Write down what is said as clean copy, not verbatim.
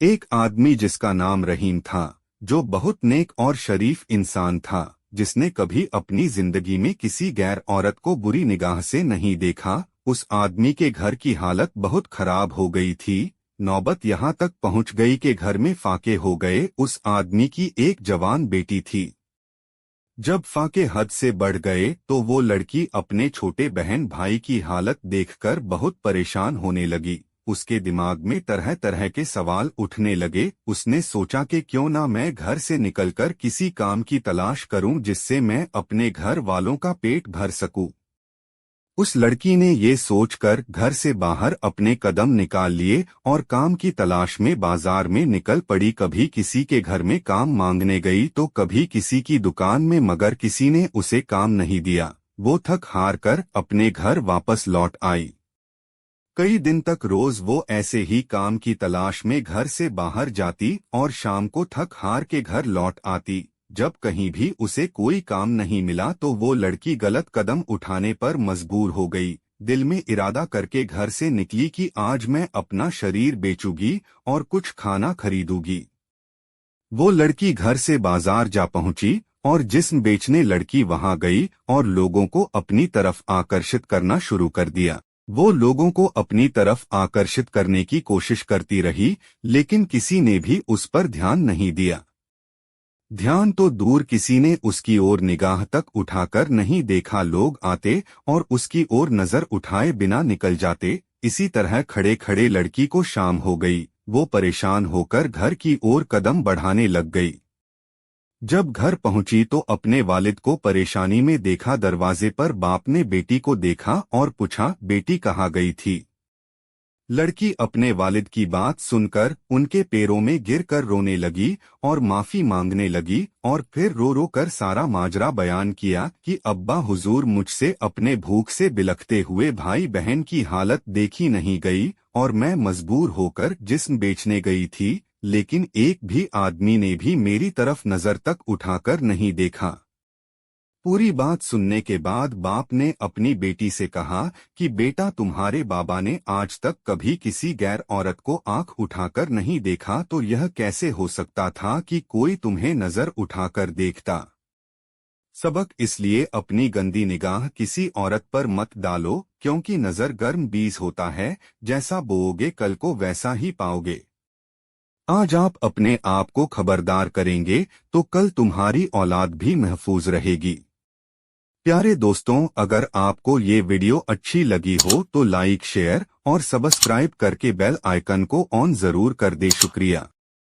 एक आदमी जिसका नाम रहीम था, जो बहुत नेक और शरीफ इंसान था, जिसने कभी अपनी जिंदगी में किसी गैर औरत को बुरी निगाह से नहीं देखा। उस आदमी के घर की हालत बहुत खराब हो गई थी। नौबत यहाँ तक पहुँच गई कि घर में फाके हो गए। उस आदमी की एक जवान बेटी थी। जब फाके हद से बढ़ गए तो वो लड़की अपने छोटे बहन भाई की हालत देखकर बहुत परेशान होने लगी। उसके दिमाग में तरह तरह के सवाल उठने लगे। उसने सोचा कि क्यों ना मैं घर से निकलकर किसी काम की तलाश करूं जिससे मैं अपने घर वालों का पेट भर सकूं। उस लड़की ने ये सोचकर घर से बाहर अपने कदम निकाल लिए और काम की तलाश में बाजार में निकल पड़ी। कभी किसी के घर में काम मांगने गई तो कभी किसी की दुकान में, मगर किसी ने उसे काम नहीं दिया। वो थक हार कर अपने घर वापस लौट आई। कई दिन तक रोज वो ऐसे ही काम की तलाश में घर से बाहर जाती और शाम को थक हार के घर लौट आती। जब कहीं भी उसे कोई काम नहीं मिला तो वो लड़की गलत कदम उठाने पर मजबूर हो गई। दिल में इरादा करके घर से निकली कि आज मैं अपना शरीर बेचूंगी और कुछ खाना खरीदूंगी। वो लड़की घर से बाजार जा पहुंची और जिस्म बेचने लड़की वहां गई और लोगों को अपनी तरफ आकर्षित करना शुरू कर दिया। वो लोगों को अपनी तरफ आकर्षित करने की कोशिश करती रही, लेकिन किसी ने भी उस पर ध्यान नहीं दिया। ध्यान तो दूर, किसी ने उसकी ओर निगाह तक उठाकर नहीं देखा। लोग आते और उसकी ओर नजर उठाए बिना निकल जाते। इसी तरह खड़े खड़े लड़की को शाम हो गई। वो परेशान होकर घर की ओर कदम बढ़ाने लग गई। जब घर पहुंची तो अपने वालिद को परेशानी में देखा। दरवाजे पर बाप ने बेटी को देखा और पूछा, बेटी कहाँ गई थी? लड़की अपने वालिद की बात सुनकर उनके पैरों में गिरकर रोने लगी और माफी मांगने लगी और फिर रो रो कर सारा माजरा बयान किया कि अब्बा हुजूर, मुझसे अपने भूख से बिलखते हुए भाई बहन की हालत देखी नहीं गई और मैं मजबूर होकर जिस्म बेचने गई थी, लेकिन एक भी आदमी ने भी मेरी तरफ नजर तक उठाकर नहीं देखा। पूरी बात सुनने के बाद बाप ने अपनी बेटी से कहा कि बेटा, तुम्हारे बाबा ने आज तक कभी किसी गैर औरत को आंख उठाकर नहीं देखा, तो यह कैसे हो सकता था कि कोई तुम्हें नजर उठाकर देखता। सबक, इसलिए अपनी गंदी निगाह किसी औरत पर मत डालो, क्योंकि नजर गर्म बीज होता है, जैसा बोओगे कल को वैसा ही पाओगे। आज आप अपने आप को खबरदार करेंगे तो कल तुम्हारी औलाद भी महफूज रहेगी। प्यारे दोस्तों, अगर आपको ये वीडियो अच्छी लगी हो तो लाइक, शेयर और सब्सक्राइब करके बेल आइकन को ऑन जरूर कर दे। शुक्रिया।